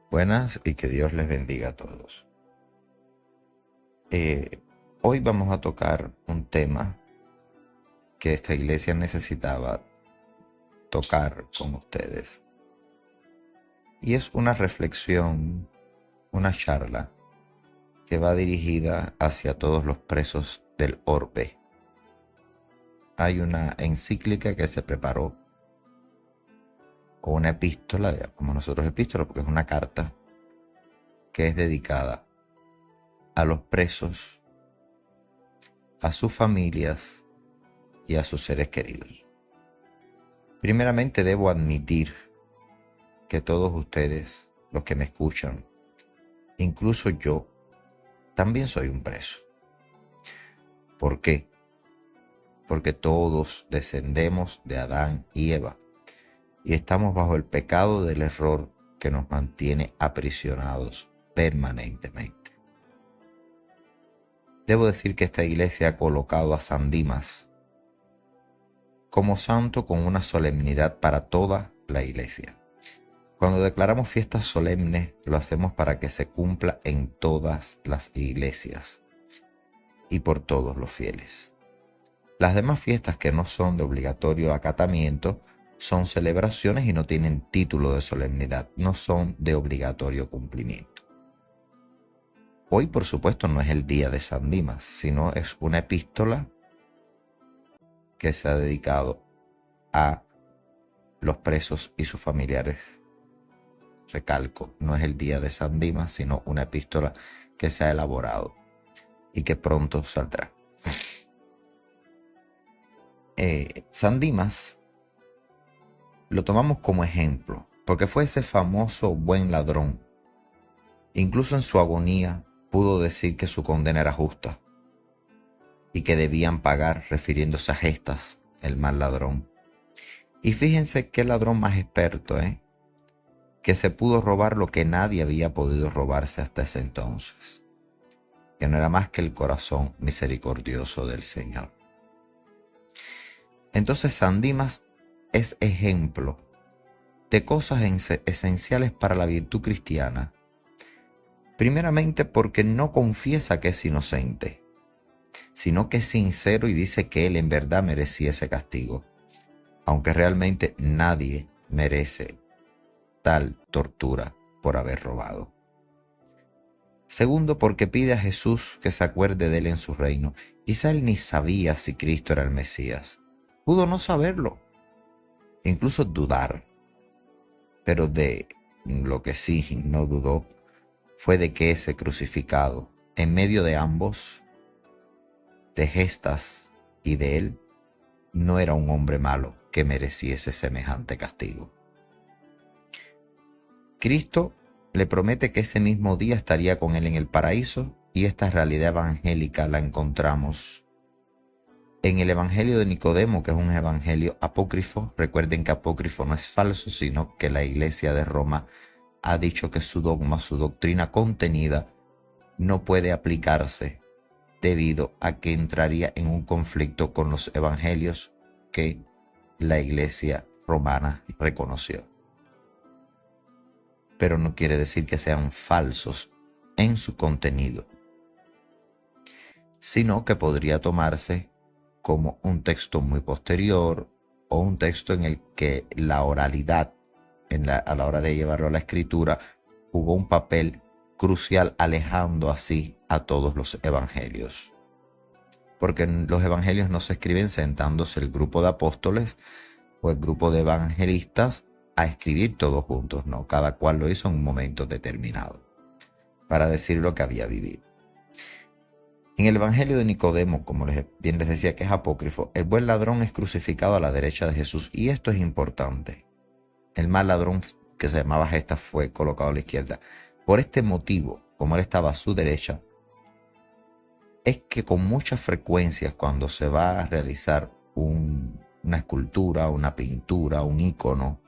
Buenas y que Dios les bendiga a todos. Eh, Hoy vamos a tocar un tema que esta iglesia necesitaba tocar con ustedes. Y es una reflexión, una charla que va dirigida hacia todos los presos del orbe. Hay una encíclica que se preparó, o una epístola, como nosotros epístola, porque es una carta que es dedicada a los presos, a sus familias y a sus seres queridos. Primeramente debo admitir que todos ustedes, los que me escuchan, incluso yo, también soy un preso. ¿Por qué? Porque todos descendemos de Adán y Eva y estamos bajo el pecado del error que nos mantiene aprisionados permanentemente. Debo decir que esta iglesia ha colocado a San Dimas como santo con una solemnidad para toda la iglesia. Cuando declaramos fiestas solemnes, lo hacemos para que se cumpla en todas las iglesias y por todos los fieles. Las demás fiestas que no son de obligatorio acatamiento son celebraciones y no tienen título de solemnidad, no son de obligatorio cumplimiento. Hoy, por supuesto, no es el día de San Dimas, sino es una epístola que se ha dedicado a los presos y sus familiares. Recalco, no es el día de San Dimas, sino una epístola que se ha elaborado y que pronto saldrá. San Dimas lo tomamos como ejemplo, porque fue ese famoso buen ladrón. Incluso en su agonía pudo decir que su condena era justa y que debían pagar, refiriéndose a Gestas, el mal ladrón. Y fíjense qué ladrón más experto, que se pudo robar lo que nadie había podido robarse hasta ese entonces, que no era más que el corazón misericordioso del Señor. Entonces San Dimas es ejemplo de cosas esenciales para la virtud cristiana. Primeramente porque no confiesa que es inocente, sino que es sincero y dice que él en verdad merecía ese castigo, aunque realmente nadie merece tal tortura por haber robado. Segundo, porque pide a Jesús que se acuerde de él en su reino. Quizá él ni sabía si Cristo era el Mesías. Pudo no saberlo, incluso dudar. Pero de lo que sí no dudó fue de que ese crucificado, en medio de ambos, de Gestas y de él, no era un hombre malo que mereciese semejante castigo. Cristo le promete que ese mismo día estaría con él en el paraíso, y esta realidad evangélica la encontramos en el Evangelio de Nicodemo, que es un evangelio apócrifo. Recuerden que apócrifo no es falso, sino que la Iglesia de Roma ha dicho que su dogma, su doctrina contenida, no puede aplicarse debido a que entraría en un conflicto con los evangelios que la Iglesia romana reconoció. Pero no quiere decir que sean falsos en su contenido, sino que podría tomarse como un texto muy posterior o un texto en el que la oralidad a la hora de llevarlo a la escritura jugó un papel crucial, alejando así a todos los evangelios. Porque los evangelios no se escriben sentándose el grupo de apóstoles o el grupo de evangelistas a escribir todos juntos, no, cada cual lo hizo en un momento determinado para decir lo que había vivido. En el Evangelio de Nicodemo, como bien les decía que es apócrifo, el buen ladrón es crucificado a la derecha de Jesús, y esto es importante. El mal ladrón, que se llamaba Gestas, fue colocado a la izquierda. Por este motivo, como él estaba a su derecha, es que con muchas frecuencias cuando se va a realizar una escultura, una pintura, un ícono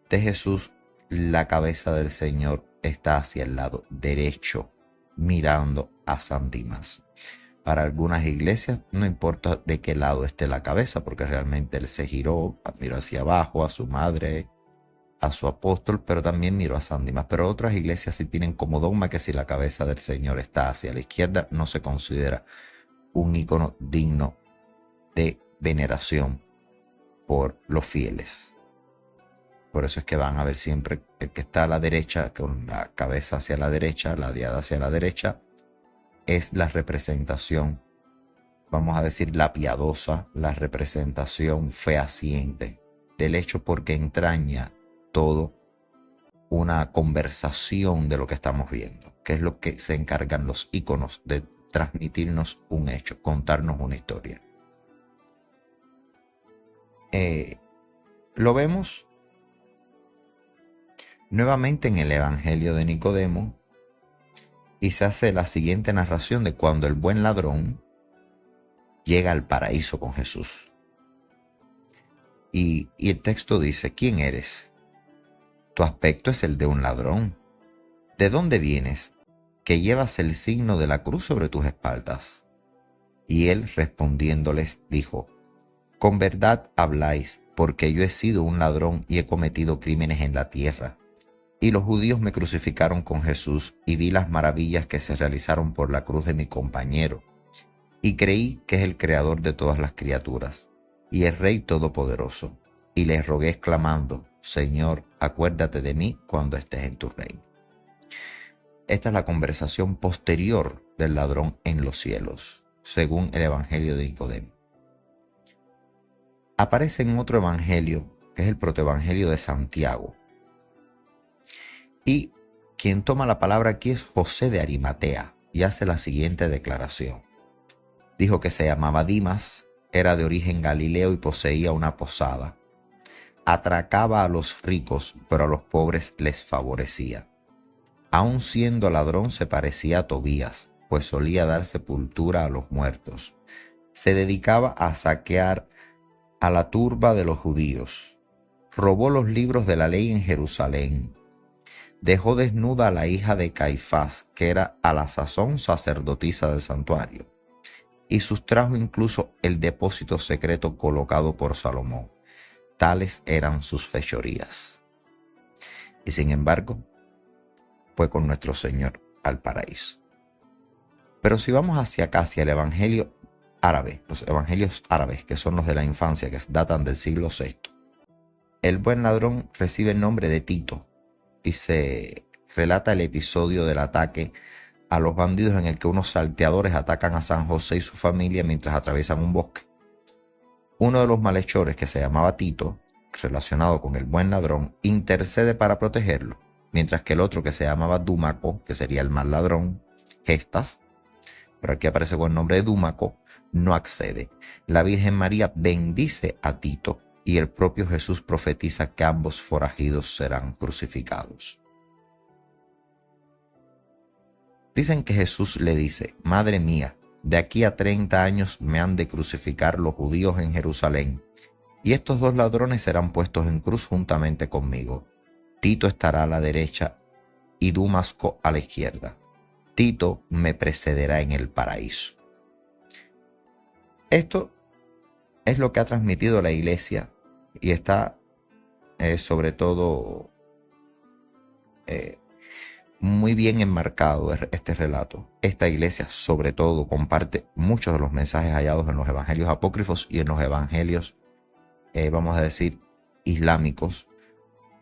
de Jesús, la cabeza del Señor está hacia el lado derecho, mirando a San Dimas. Para algunas iglesias no importa de qué lado esté la cabeza, porque realmente él se giró, miró hacia abajo a su madre a su apóstol, pero también miró a San Dimas. Pero otras iglesias sí tienen como dogma que si la cabeza del Señor está hacia la izquierda, no se considera un ícono digno de veneración por los fieles. Por eso es que van a ver siempre el que está a la derecha, con la cabeza hacia la derecha, la diada hacia la derecha, es la representación, vamos a decir, la piadosa, la representación fehaciente del hecho, porque entraña todo una conversación de lo que estamos viendo, que es lo que se encargan los íconos de transmitirnos un hecho, contarnos una historia. Lo vemos nuevamente en el Evangelio de Nicodemo y se hace la siguiente narración de cuando el buen ladrón llega al paraíso con Jesús. Y el texto dice: ¿quién eres? Tu aspecto es el de un ladrón. ¿De dónde vienes? Que llevas el signo de la cruz sobre tus espaldas. Y él respondiéndoles dijo: con verdad habláis, porque yo he sido un ladrón y he cometido crímenes en la tierra. Y los judíos me crucificaron con Jesús, y vi las maravillas que se realizaron por la cruz de mi compañero. Y creí que es el creador de todas las criaturas, y el Rey Todopoderoso. Y le rogué exclamando: Señor, acuérdate de mí cuando estés en tu reino. Esta es la conversación posterior del ladrón en los cielos, según el Evangelio de Nicodemo. Aparece en otro evangelio, que es el protoevangelio de Santiago. Y quien toma la palabra aquí es José de Arimatea y hace la siguiente declaración. Dijo que se llamaba Dimas, era de origen galileo y poseía una posada. Atracaba a los ricos, pero a los pobres les favorecía. Aun siendo ladrón se parecía a Tobías, pues solía dar sepultura a los muertos. Se dedicaba a saquear a la turba de los judíos. Robó los libros de la ley en Jerusalén. Dejó desnuda a la hija de Caifás, que era a la sazón sacerdotisa del santuario, y sustrajo incluso el depósito secreto colocado por Salomón. Tales eran sus fechorías. Y sin embargo, fue con nuestro Señor al paraíso. Pero si vamos hacia acá, hacia el evangelio árabe, los evangelios árabes, que son los de la infancia, que datan del siglo VI, el buen ladrón recibe el nombre de Tito y se relata el episodio del ataque a los bandidos en el que unos salteadores atacan a San José y su familia mientras atraviesan un bosque. Uno de los malhechores, que se llamaba Tito, relacionado con el buen ladrón, intercede para protegerlo, mientras que el otro, que se llamaba Dúmaco, que sería el mal ladrón, Gestas, pero aquí aparece con el nombre de Dúmaco, no accede. La Virgen María bendice a Tito y el propio Jesús profetiza que ambos forajidos serán crucificados. Dicen que Jesús le dice: Madre mía, de aquí a 30 años me han de crucificar los judíos en Jerusalén, y estos dos ladrones serán puestos en cruz juntamente conmigo. Tito estará a la derecha y Dúmaco a la izquierda. Tito me precederá en el paraíso. Esto es lo que ha transmitido la Iglesia y está sobre todo muy bien enmarcado este relato. Esta Iglesia sobre todo comparte muchos de los mensajes hallados en los evangelios apócrifos y en los evangelios, vamos a decir, islámicos,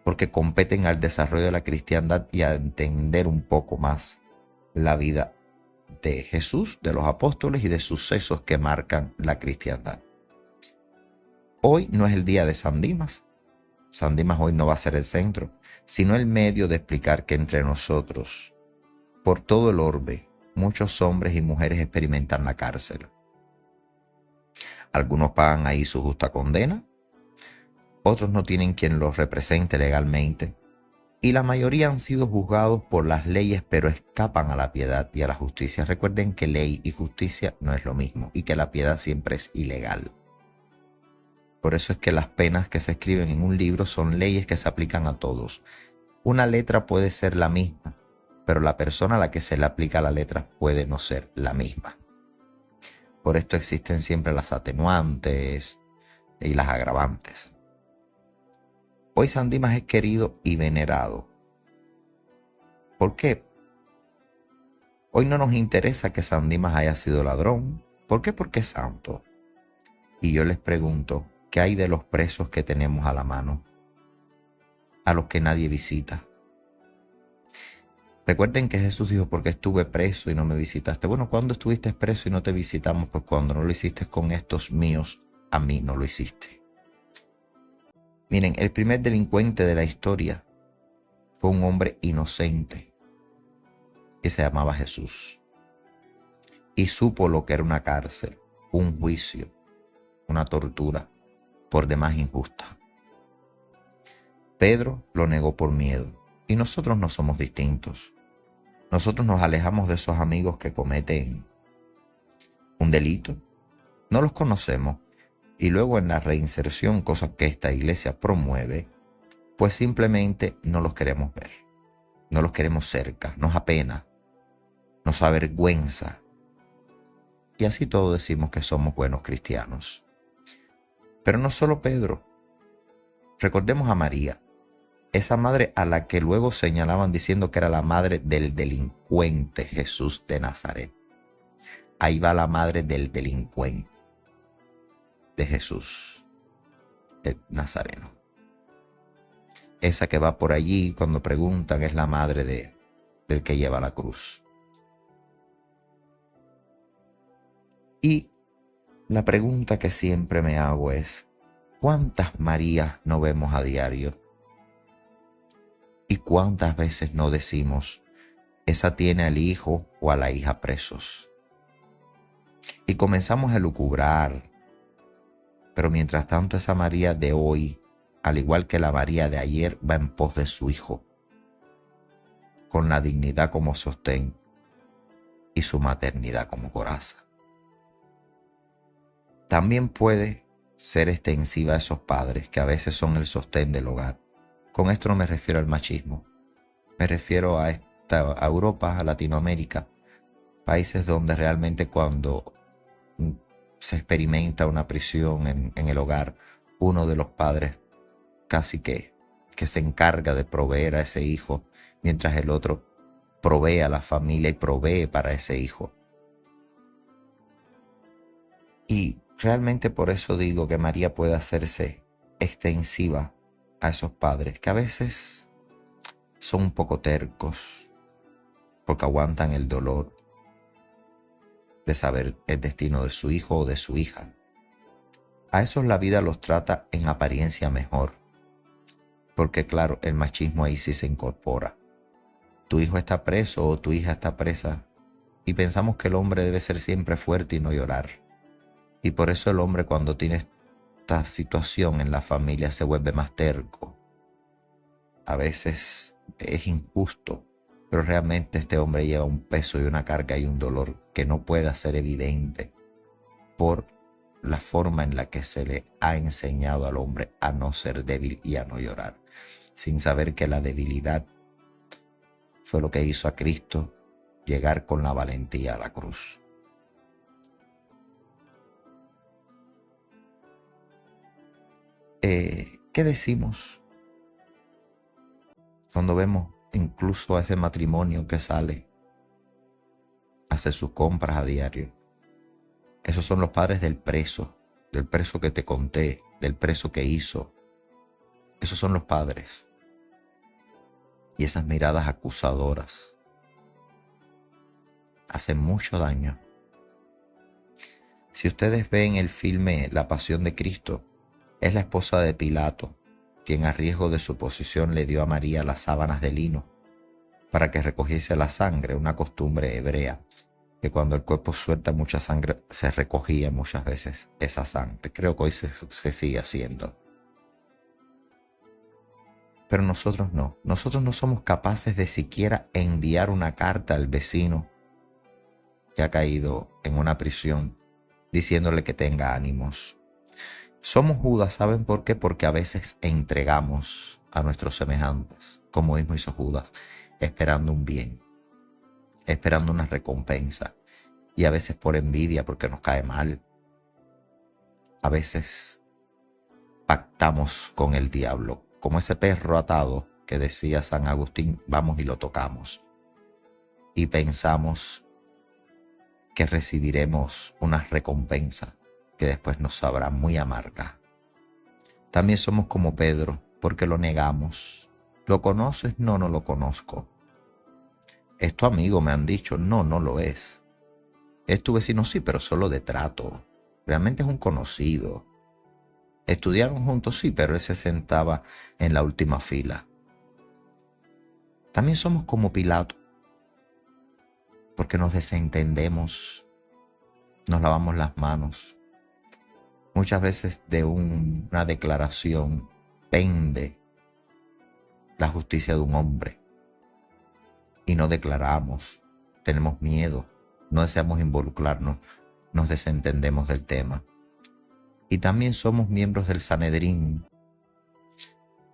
porque competen al desarrollo de la cristiandad y a entender un poco más la vida de Jesús, de los apóstoles y de sucesos que marcan la cristiandad. Hoy no es el día de San Dimas. San Dimas hoy no va a ser el centro, sino el medio de explicar que entre nosotros, por todo el orbe, muchos hombres y mujeres experimentan la cárcel. Algunos pagan ahí su justa condena, otros no tienen quien los represente legalmente, y la mayoría han sido juzgados por las leyes, pero escapan a la piedad y a la justicia. Recuerden que ley y justicia no es lo mismo y que la piedad siempre es ilegal. Por eso es que las penas que se escriben en un libro son leyes que se aplican a todos. Una letra puede ser la misma, pero la persona a la que se le aplica la letra puede no ser la misma. Por esto existen siempre las atenuantes y las agravantes. Hoy San Dimas es querido y venerado. ¿Por qué? Hoy no nos interesa que San Dimas haya sido ladrón. ¿Por qué? Porque es santo. Y yo les pregunto, ¿qué hay de los presos que tenemos a la mano? A los que nadie visita. Recuerden que Jesús dijo, ¿por qué estuve preso y no me visitaste? Bueno, ¿cuándo estuviste preso y no te visitamos? Pues cuando no lo hiciste con estos míos, a mí no lo hiciste. Miren, el primer delincuente de la historia fue un hombre inocente que se llamaba Jesús. Y supo lo que era una cárcel, un juicio, una tortura, por demás injusta. Pedro lo negó por miedo. Y nosotros no somos distintos. Nosotros nos alejamos de esos amigos que cometen un delito. No los conocemos. Y luego en la reinserción, cosa que esta iglesia promueve, pues simplemente no los queremos ver. No los queremos cerca. Nos apena. Nos avergüenza. Y así todos decimos que somos buenos cristianos. Pero no solo Pedro. Recordemos a María. Esa madre a la que luego señalaban diciendo que era la madre del delincuente Jesús de Nazaret. Ahí va la madre del delincuente de Jesús, el Nazareno. Esa que va por allí cuando preguntan es la madre del que lleva la cruz. Y la pregunta que siempre me hago es, ¿cuántas Marías no vemos a diario? ¿Y cuántas veces no decimos, esa tiene al hijo o a la hija presos? Y comenzamos a lucubrar. Pero mientras tanto esa María de hoy, al igual que la María de ayer, va en pos de su hijo, con la dignidad como sostén y su maternidad como coraza. También puede ser extensiva a esos padres que a veces son el sostén del hogar. Con esto no me refiero al machismo. Me refiero a Europa, a Latinoamérica, países donde realmente cuando se experimenta una prisión en el hogar, uno de los padres casi que se encarga de proveer a ese hijo, mientras el otro provee a la familia y provee para ese hijo. Y realmente por eso digo que María puede hacerse extensiva a esos padres que a veces son un poco tercos porque aguantan el dolor de saber el destino de su hijo o de su hija. A esos la vida los trata en apariencia mejor, porque claro, el machismo ahí sí se incorpora. Tu hijo está preso o tu hija está presa y pensamos que el hombre debe ser siempre fuerte y no llorar. Y por eso el hombre cuando tiene esta situación en la familia se vuelve más terco. A veces es injusto, pero realmente este hombre lleva un peso y una carga y un dolor que no puede ser evidente por la forma en la que se le ha enseñado al hombre a no ser débil y a no llorar, sin saber que la debilidad fue lo que hizo a Cristo llegar con la valentía a la cruz. ¿Qué decimos cuando vemos incluso a ese matrimonio que sale a hacer sus compras a diario? Esos son los padres del preso que te conté, del preso que hizo. Esos son los padres. Y esas miradas acusadoras hacen mucho daño. Si ustedes ven el filme La Pasión de Cristo, es la esposa de Pilato quien a riesgo de su posición le dio a María las sábanas de lino para que recogiese la sangre, una costumbre hebrea, que cuando el cuerpo suelta mucha sangre se recogía muchas veces esa sangre. Creo que hoy se sigue haciendo. Pero nosotros no somos capaces de siquiera enviar una carta al vecino que ha caído en una prisión diciéndole que tenga ánimos. Somos Judas, ¿saben por qué? Porque a veces entregamos a nuestros semejantes, como mismo hizo Judas, esperando un bien, esperando una recompensa, y a veces por envidia, porque nos cae mal. A veces pactamos con el diablo como ese perro atado que decía San Agustín, vamos y lo tocamos. Y pensamos que recibiremos una recompensa que después nos sabrá muy amarga. También somos como Pedro, porque lo negamos. ¿Lo conoces? No, no lo conozco. ¿Es tu amigo? Me han dicho. No, no lo es. ¿Es tu vecino? Sí, pero solo de trato. Realmente es un conocido. Estudiaron juntos, sí, pero él se sentaba en la última fila. También somos como Pilato, porque nos desentendemos, nos lavamos las manos. Muchas veces de una declaración pende la justicia de un hombre y no declaramos, tenemos miedo, no deseamos involucrarnos, nos desentendemos del tema. Y también somos miembros del Sanedrín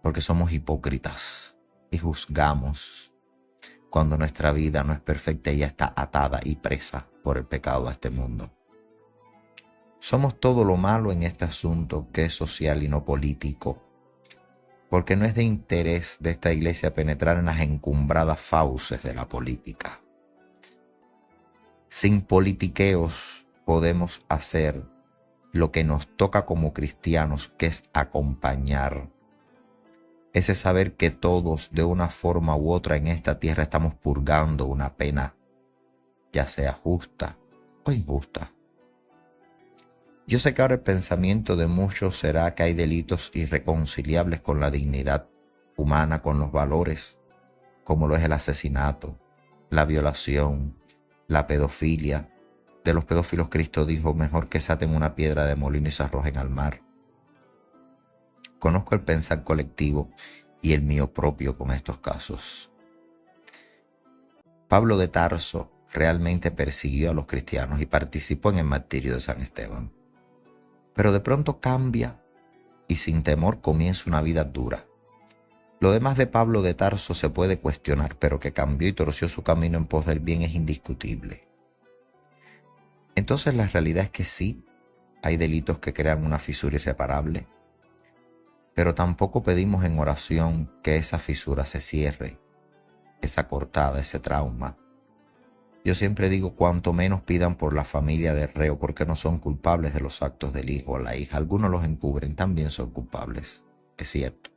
porque somos hipócritas y juzgamos cuando nuestra vida no es perfecta y ya está atada y presa por el pecado a este mundo. Somos todo lo malo en este asunto que es social y no político, porque no es de interés de esta iglesia penetrar en las encumbradas fauces de la política. Sin politiqueos podemos hacer lo que nos toca como cristianos, que es acompañar. Ese saber que todos de una forma u otra en esta tierra estamos purgando una pena, ya sea justa o injusta. Yo sé que ahora el pensamiento de muchos será que hay delitos irreconciliables con la dignidad humana, con los valores, como lo es el asesinato, la violación, la pedofilia. De los pedófilos Cristo dijo, mejor que se aten una piedra de molino y se arrojen al mar. Conozco el pensar colectivo y el mío propio con estos casos. Pablo de Tarso realmente persiguió a los cristianos y participó en el martirio de San Esteban. Pero de pronto cambia y sin temor comienza una vida dura. Lo demás de Pablo de Tarso se puede cuestionar, pero que cambió y torció su camino en pos del bien es indiscutible. Entonces la realidad es que sí, hay delitos que crean una fisura irreparable, pero tampoco pedimos en oración que esa fisura se cierre, esa cortada, ese trauma. Yo siempre digo, cuanto menos pidan por la familia del reo, porque no son culpables de los actos del hijo o la hija. Algunos los encubren, también son culpables, es cierto.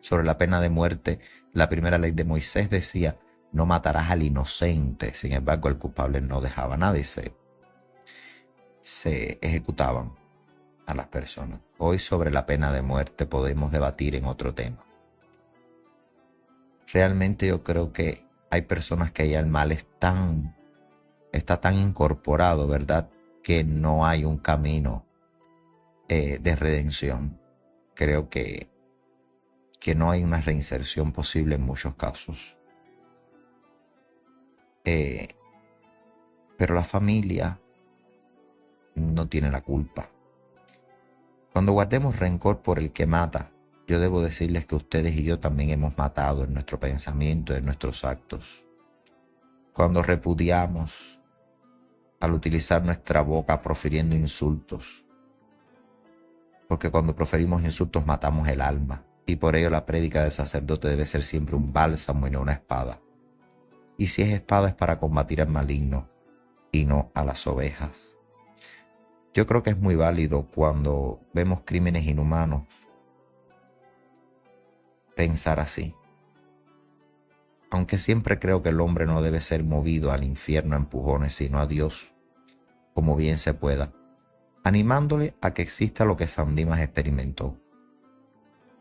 Sobre la pena de muerte, la primera ley de Moisés decía, no matarás al inocente. Sin embargo, el culpable no dejaba nada y se ejecutaban a las personas. Hoy sobre la pena de muerte podemos debatir en otro tema. Realmente yo creo que hay personas que ya el mal está tan incorporado, ¿verdad? Que no hay un camino de redención. Creo que no hay una reinserción posible en muchos casos. Pero la familia no tiene la culpa. Cuando guardemos rencor por el que mata, yo debo decirles que ustedes y yo también hemos matado en nuestro pensamiento, en nuestros actos. Cuando repudiamos al utilizar nuestra boca profiriendo insultos, porque cuando proferimos insultos matamos el alma, y por ello la prédica del sacerdote debe ser siempre un bálsamo y no una espada. Y si es espada es para combatir al maligno y no a las ovejas. Yo creo que es muy válido cuando vemos crímenes inhumanos pensar así. Aunque siempre creo que el hombre no debe ser movido al infierno a empujones, sino a Dios, como bien se pueda, animándole a que exista lo que San Dimas experimentó: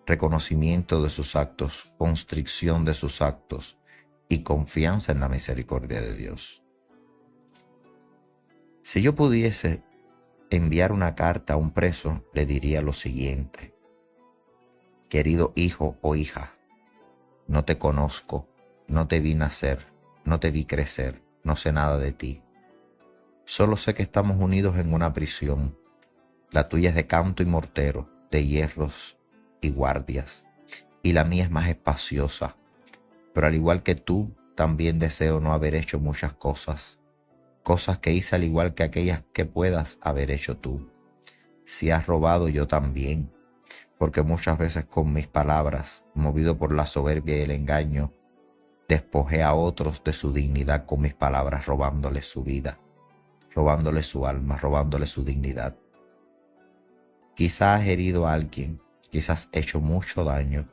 reconocimiento de sus actos, constricción de sus actos y confianza en la misericordia de Dios. Si yo pudiese enviar una carta a un preso, le diría lo siguiente: querido hijo o hija, no te conozco, no te vi nacer, no te vi crecer, no sé nada de ti. Solo sé que estamos unidos en una prisión. La tuya es de canto y mortero, de hierros y guardias, y la mía es más espaciosa. Pero al igual que tú, también deseo no haber hecho muchas cosas que hice al igual que aquellas que puedas haber hecho tú. Si has robado, yo también, porque muchas veces con mis palabras, movido por la soberbia y el engaño, despojé a otros de su dignidad con mis palabras, robándoles su vida, robándoles su alma, robándoles su dignidad. Quizás has herido a alguien, quizás has hecho mucho daño.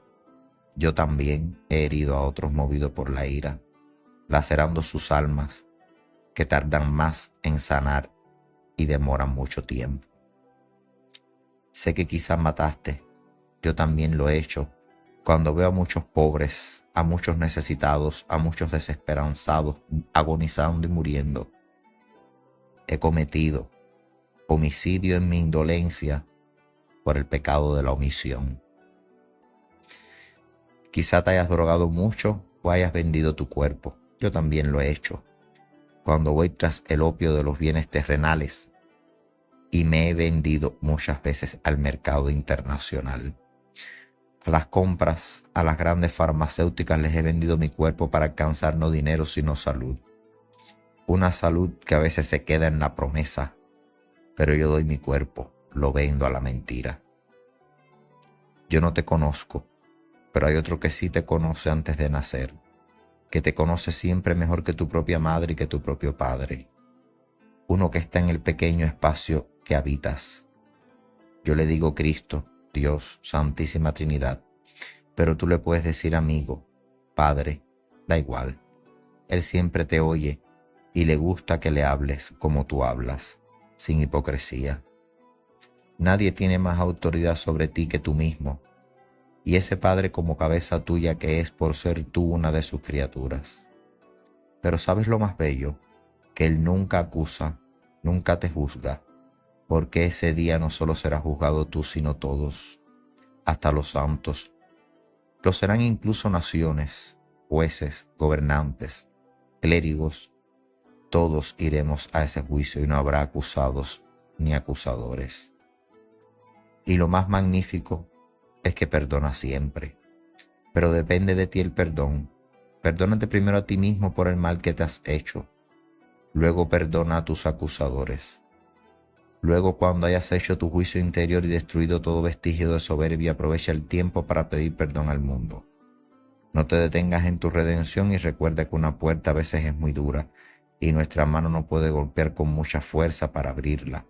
Yo también he herido a otros movido por la ira, lacerando sus almas, que tardan más en sanar y demoran mucho tiempo. Sé que quizás mataste, yo también lo he hecho, cuando veo a muchos pobres, a muchos necesitados, a muchos desesperanzados, agonizando y muriendo. He cometido homicidio en mi indolencia por el pecado de la omisión. Quizá te hayas drogado mucho o hayas vendido tu cuerpo. Yo también lo he hecho. Cuando voy tras el opio de los bienes terrenales y me he vendido muchas veces al mercado internacional. A las compras, a las grandes farmacéuticas les he vendido mi cuerpo para alcanzar no dinero sino salud. Una salud que a veces se queda en la promesa, pero yo doy mi cuerpo, lo vendo a la mentira. Yo no te conozco, pero hay otro que sí te conoce antes de nacer, que te conoce siempre mejor que tu propia madre y que tu propio padre. Uno que está en el pequeño espacio que habitas. Yo le digo Cristo, Dios, Santísima Trinidad, pero tú le puedes decir amigo, padre, da igual. Él siempre te oye y le gusta que le hables como tú hablas, sin hipocresía. Nadie tiene más autoridad sobre ti que tú mismo, y ese Padre como cabeza tuya que es por ser tú una de sus criaturas. Pero ¿sabes lo más bello? Que Él nunca acusa, nunca te juzga, porque ese día no solo serás juzgado tú, sino todos, hasta los santos. Lo serán incluso naciones, jueces, gobernantes, clérigos. Todos iremos a ese juicio y no habrá acusados ni acusadores. Y lo más magnífico es que perdona siempre. Pero depende de ti el perdón. Perdónate primero a ti mismo por el mal que te has hecho. Luego perdona a tus acusadores. Luego, cuando hayas hecho tu juicio interior y destruido todo vestigio de soberbia, aprovecha el tiempo para pedir perdón al mundo. No te detengas en tu redención y recuerda que una puerta a veces es muy dura y nuestra mano no puede golpear con mucha fuerza para abrirla.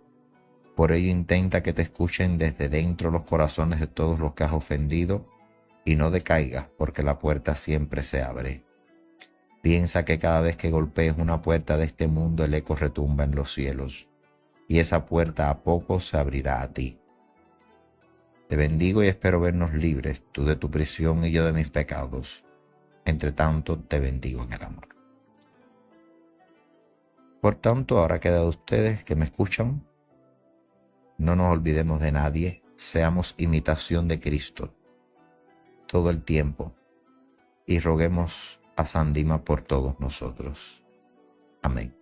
Por ello intenta que te escuchen desde dentro los corazones de todos los que has ofendido y no decaigas, porque la puerta siempre se abre. Piensa que cada vez que golpees una puerta de este mundo el eco retumba en los cielos y esa puerta a poco se abrirá a ti. Te bendigo y espero vernos libres, tú de tu prisión y yo de mis pecados. Entre tanto, te bendigo en el amor. Por tanto, ahora queda de ustedes que me escuchan. No nos olvidemos de nadie, seamos imitación de Cristo todo el tiempo y roguemos a San Dima por todos nosotros. Amén.